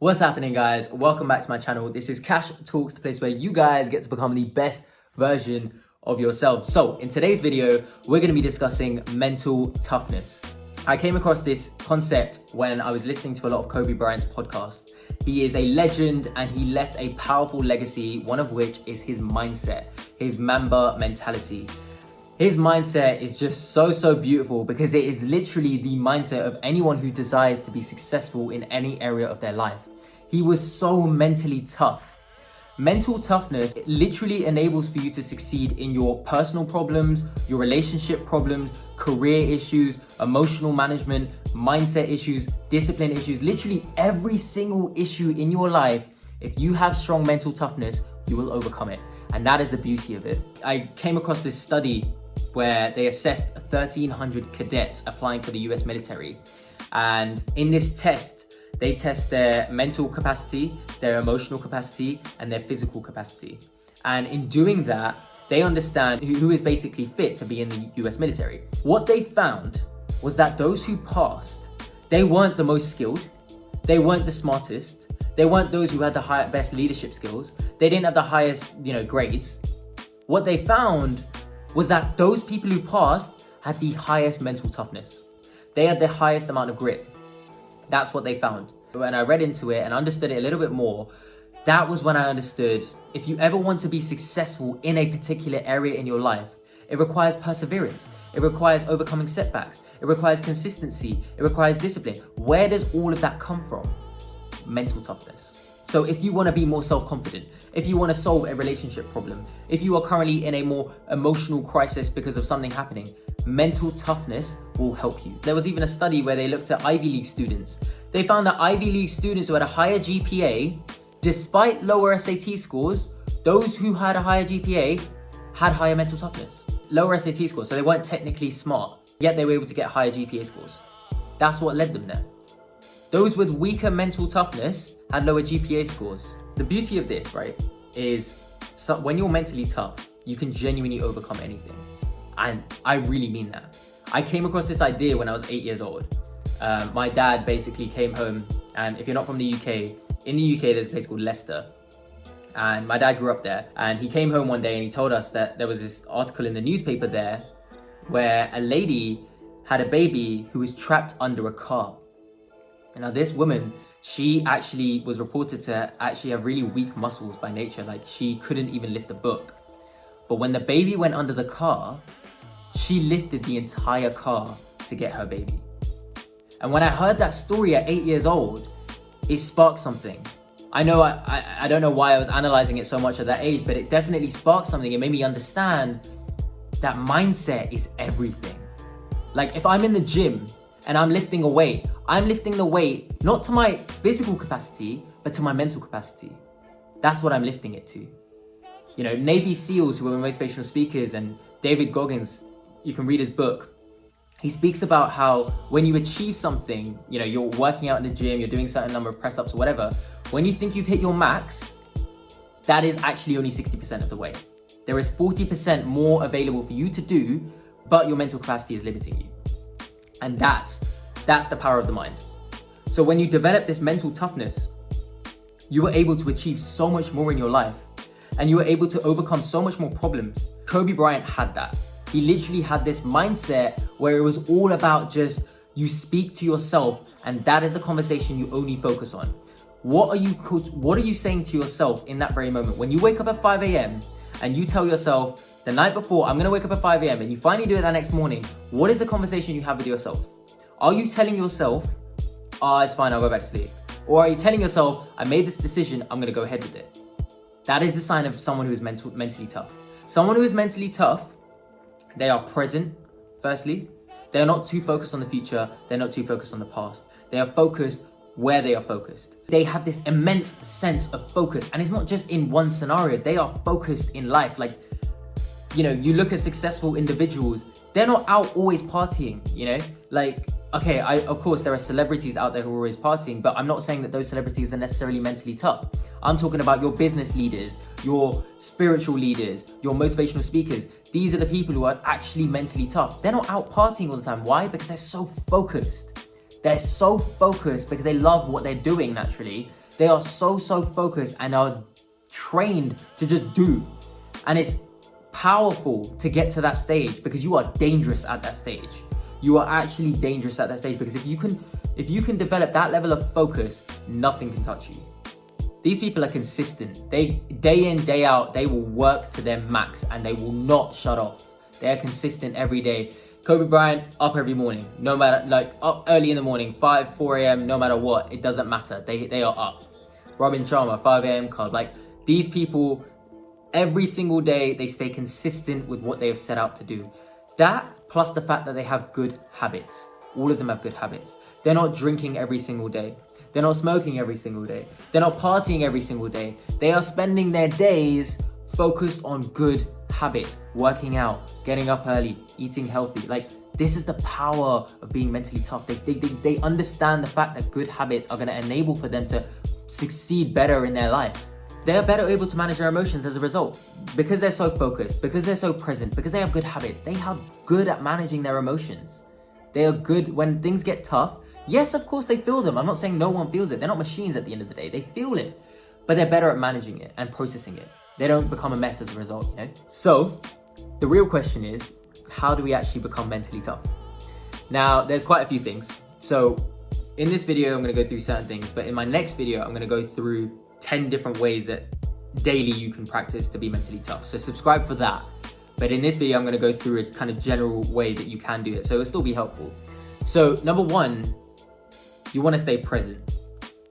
What's happening, guys? Welcome back to my channel. This is Cash Talks, the place where you guys get to become the best version of yourself. So in today's video, we're going to be discussing mental toughness. I came across this concept when I was listening to a lot of Kobe Bryant's podcasts. He is a legend and he left a powerful legacy, one of which is his mindset, his Mamba mentality. His mindset is just so beautiful because it is literally the mindset of anyone who desires to be successful in any area of their life. He was so mentally tough. Mental toughness literally enables for you to succeed in your personal problems, your relationship problems, career issues, emotional management, mindset issues, discipline issues, literally every single issue in your life. If you have strong mental toughness, you will overcome it. And that is the beauty of it. I came across this study where they assessed 1,300 cadets applying for the US military. And in this test, they test their mental capacity, their emotional capacity, and their physical capacity. And in doing that, they understand who is basically fit to be in the US military. What they found was that those who passed, they weren't the most skilled, they weren't the smartest, they weren't those who had the best leadership skills, they didn't have the highest, grades. What they found was that those people who passed had the highest mental toughness. They had the highest amount of grit. That's what they found. When I read into it and understood it a little bit more, that was when I understood if you ever want to be successful in a particular area in your life, it requires perseverance. It requires overcoming setbacks. It requires consistency. It requires discipline. Where does all of that come from? Mental toughness. So if you want to be more self-confident, if you want to solve a relationship problem, if you are currently in a more emotional crisis because of something happening, mental toughness will help you. There was even a study where they looked at Ivy League students. They found that Ivy League students who had a higher GPA, despite lower SAT scores, those who had a higher GPA had higher mental toughness. Lower SAT scores, so they weren't technically smart, yet they were able to get higher GPA scores. That's what led them there. Those with weaker mental toughness had lower GPA scores. The beauty of this, right, is when you're mentally tough, you can genuinely overcome anything. And I really mean that. I came across this idea when I was 8 years old. My dad basically came home, and if you're not from the UK, in the UK there's a place called Leicester. And my dad grew up there, and he came home one day and he told us that there was this article in the newspaper there where a lady had a baby who was trapped under a car. And now this woman, she actually was reported to actually have really weak muscles by nature. Like, she couldn't even lift a book. But when the baby went under the car, she lifted the entire car to get her baby. And when I heard that story at 8 years old, it sparked something. I know I don't know why I was analyzing it so much at that age, but it definitely sparked something. It made me understand that mindset is everything. Like, if I'm in the gym and I'm lifting a weight, I'm lifting the weight not to my physical capacity, but to my mental capacity. That's what I'm lifting it to. Navy SEALs who are motivational speakers, and David Goggins, you can read his book. He speaks about how when you achieve something, you're working out in the gym, you're doing a certain number of press-ups or whatever, when you think you've hit your max, that is actually only 60% of the way. There is 40% more available for you to do, but your mental capacity is limiting you. And that's the power of the mind. So when you develop this mental toughness, you are able to achieve so much more in your life, and you are able to overcome so much more problems. Kobe Bryant had that. He literally had this mindset where it was all about just, you speak to yourself, and that is the conversation you only focus on. What are you saying to yourself in that very moment? When you wake up at 5 a.m. and you tell yourself, the night before, I'm gonna wake up at 5 a.m. and you finally do it that next morning, what is the conversation you have with yourself? Are you telling yourself, it's fine, I'll go back to sleep? Or are you telling yourself, I made this decision, I'm gonna go ahead with it? That is the sign of someone who is mentally tough. Someone who is mentally tough, they are present, firstly. They are not too focused on the future. They're not too focused on the past. They are focused where they are focused. They have this immense sense of focus. And it's not just in one scenario. They are focused in life. Like, you look at successful individuals, they're not out always partying, Like, okay, of course, there are celebrities out there who are always partying, but I'm not saying that those celebrities are necessarily mentally tough. I'm talking about your business leaders, your spiritual leaders, your motivational speakers. These are the people who are actually mentally tough. They're not out partying all the time. Why? Because they're so focused. They're so focused because they love what they're doing naturally. They are so focused and are trained to just do. And it's powerful to get to that stage because you are dangerous at that stage. You are actually dangerous at that stage because if you can develop that level of focus, nothing can touch you. These people are consistent. They, day in, day out, they will work to their max and they will not shut off. They are consistent every day. Kobe Bryant, up every morning, no matter, like up early in the morning, 4 a.m., no matter what, it doesn't matter. They are up. Robin Sharma, 5 a.m. club. Like these people, every single day, they stay consistent with what they have set out to do. That plus the fact that they have good habits. All of them have good habits. They're not drinking every single day. They're not smoking every single day. They're not partying every single day. They are spending their days focused on good habits, working out, getting up early, eating healthy. Like this is the power of being mentally tough. They understand the fact that good habits are going to enable for them to succeed better in their life. They're better able to manage their emotions as a result. Because they're so focused, because they're so present, because they have good habits, they are good at managing their emotions. They are good when things get tough. Yes, of course they feel them. I'm not saying no one feels it. They're not machines at the end of the day. They feel it, but they're better at managing it and processing it. They don't become a mess as a result, you know? So the real question is, how do we actually become mentally tough? Now, there's quite a few things. So in this video, I'm gonna go through certain things, but in my next video, I'm gonna go through 10 different ways that daily you can practice to be mentally tough. So subscribe for that. But in this video, I'm gonna go through a kind of general way that you can do it. So it'll still be helpful. So number one, you wanna stay present.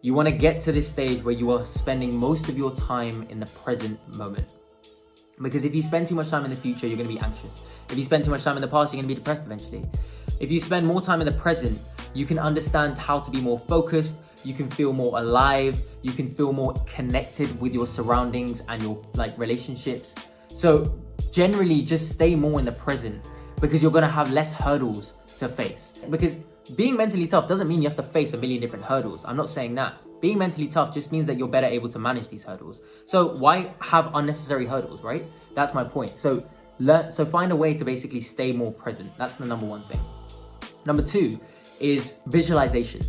You wanna get to this stage where you are spending most of your time in the present moment. Because if you spend too much time in the future, you're gonna be anxious. If you spend too much time in the past, you're gonna be depressed eventually. If you spend more time in the present, you can understand how to be more focused, you can feel more alive, you can feel more connected with your surroundings and your relationships. So generally just stay more in the present because you're gonna have less hurdles to face. Because being mentally tough doesn't mean you have to face a million different hurdles. I'm not saying that. Being mentally tough just means that you're better able to manage these hurdles. So why have unnecessary hurdles, right? That's my point. So find a way to basically stay more present. That's the number one thing. Number two is visualization.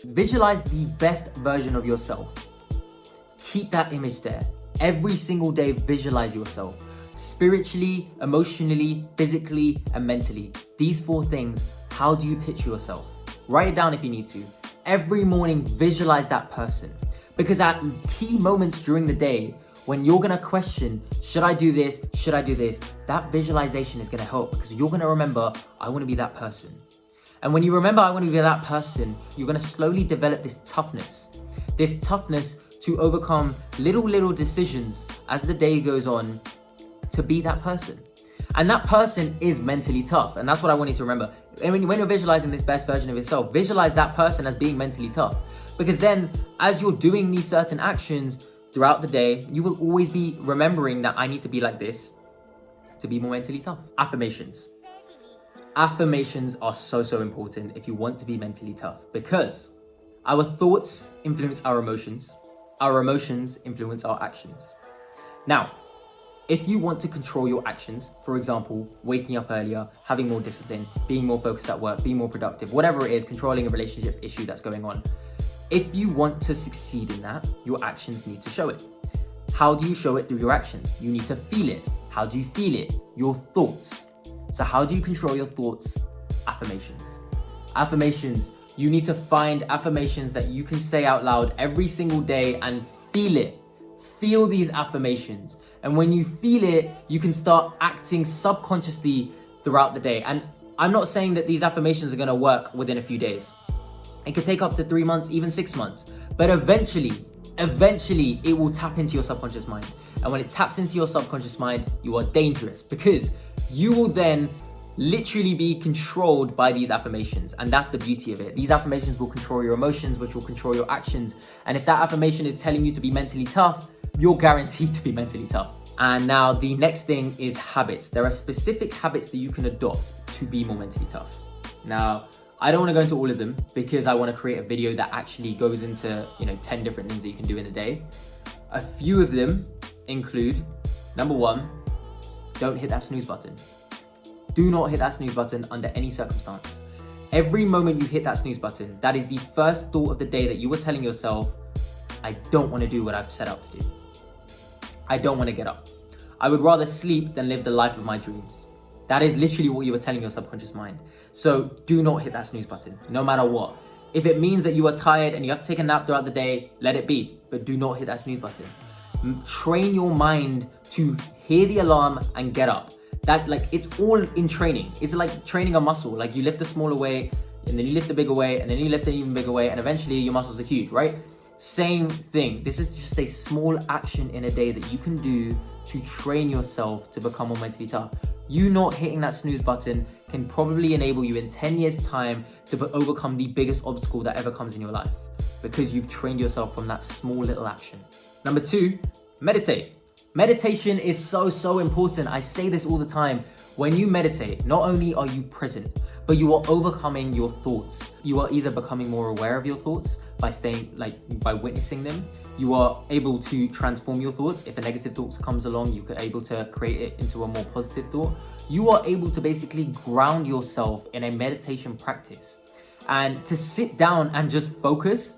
Visualize the best version of yourself. Keep that image there. Every single day, visualize yourself. Spiritually, emotionally, physically, and mentally. These 4 things, how do you picture yourself? Write it down if you need to. Every morning, visualize that person. Because at key moments during the day, when you're gonna question, should I do this? Should I do this? That visualization is gonna help because you're gonna remember, I wanna be that person. And when you remember I want to be that person, you're going to slowly develop this toughness to overcome little decisions as the day goes on to be that person. And that person is mentally tough. And that's what I want you to remember. And when you're visualizing this best version of yourself, visualize that person as being mentally tough. Because then as you're doing these certain actions throughout the day, you will always be remembering that I need to be like this to be more mentally tough. Affirmations. Affirmations are so important if you want to be mentally tough because our thoughts influence our emotions influence our actions. Now, if you want to control your actions, for example, waking up earlier, having more discipline, being more focused at work, being more productive, whatever it is, controlling a relationship issue that's going on, if you want to succeed in that, your actions need to show it. How do you show it? Through your actions. You need to feel it. How do you feel it? Your thoughts. So how do you control your thoughts? Affirmations. Affirmations. You need to find affirmations that you can say out loud every single day and feel it. Feel these affirmations. And when you feel it, you can start acting subconsciously throughout the day. And I'm not saying that these affirmations are going to work within a few days. It could take up to 3 months, even 6 months. But eventually it will tap into your subconscious mind. And when it taps into your subconscious mind, you are dangerous because you will then literally be controlled by these affirmations. And that's the beauty of it. These affirmations will control your emotions, which will control your actions. And if that affirmation is telling you to be mentally tough, you're guaranteed to be mentally tough. And now the next thing is habits. There are specific habits that you can adopt to be more mentally tough. Now, I don't want to go into all of them because I want to create a video that actually goes into 10 different things that you can do in a day. A few of them include, number 1, don't hit that snooze button. Do not hit that snooze button under any circumstance. Every moment you hit that snooze button, that is the first thought of the day that you were telling yourself, I don't want to do what I've set out to do. I don't want to get up. I would rather sleep than live the life of my dreams. That is literally what you are telling your subconscious mind. So do not hit that snooze button, no matter what. If it means that you are tired and you have to take a nap throughout the day, let it be, but do not hit that snooze button. Train your mind to hear the alarm and get up. That, like, it's all in training. It's like training a muscle. Like, you lift a smaller weight, and then you lift a bigger weight, and then you lift an even bigger weight, and eventually your muscles are huge, right? Same thing. This is just a small action in a day that you can do to train yourself to become more mentally tough. You not hitting that snooze button can probably enable you in 10 years' time to overcome the biggest obstacle that ever comes in your life, because you've trained yourself from that small little action. Number 2, meditate. Meditation is so important. I say this all the time. When you meditate, not only are you present, but you are overcoming your thoughts. You are either becoming more aware of your thoughts by witnessing them. You are able to transform your thoughts. If a negative thought comes along, you are able to create it into a more positive thought. You are able to basically ground yourself in a meditation practice. And to sit down and just focus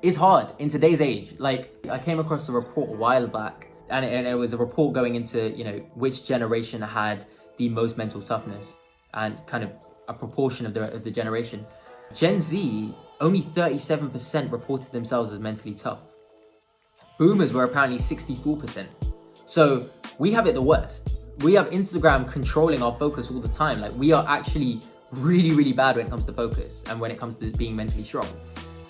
is hard in today's age. Like, I came across a report a while back, and it was a report going into, which generation had the most mental toughness and kind of a proportion of the generation. Gen Z, only 37% reported themselves as mentally tough. Boomers were apparently 64%. So we have it the worst. We have Instagram controlling our focus all the time. Like, we are actually really bad when it comes to focus and when it comes to being mentally strong.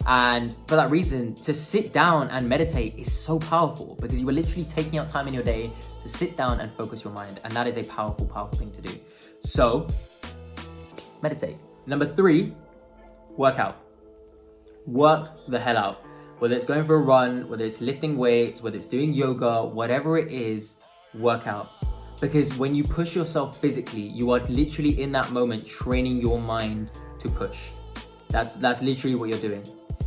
And for that reason, to sit down and meditate is so powerful, because you are literally taking out time in your day to sit down and focus your mind. And that is a powerful thing to do. So meditate. Number 3, work out. Work the hell out. Whether it's going for a run, whether it's lifting weights, whether it's doing yoga, whatever it is, work out. Because when you push yourself physically, you are literally in that moment training your mind to push. That's literally what you're doing.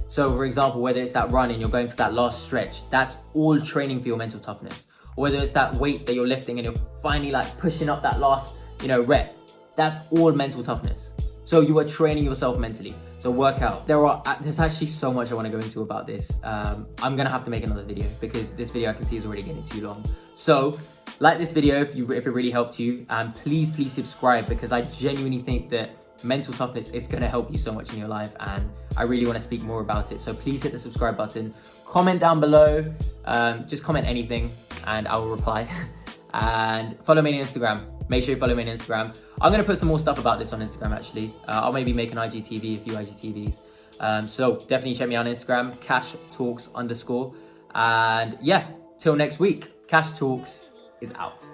So for example, whether it's that run and you're going for that last stretch, that's all training for your mental toughness. Or whether it's that weight that you're lifting and you're finally like pushing up that last, rep, that's all mental toughness. So you are training yourself mentally. So work out. There's actually so much I want to go into about this. I'm gonna have to make another video, because this video I can see is already getting too long. So like this video if it really helped you, and please subscribe, because I genuinely think that mental toughness is going to help you so much in your life, and I really want to speak more about it. So please hit the subscribe button, comment down below, just comment anything and I will reply. And follow me on Instagram. Make sure you follow me on Instagram. I'm going to put some more stuff about this on Instagram actually. I'll maybe make an IGTV, a few IGTVs. So definitely check me out on Instagram, @cashtalks_. And yeah, till next week, Cash Talks is out.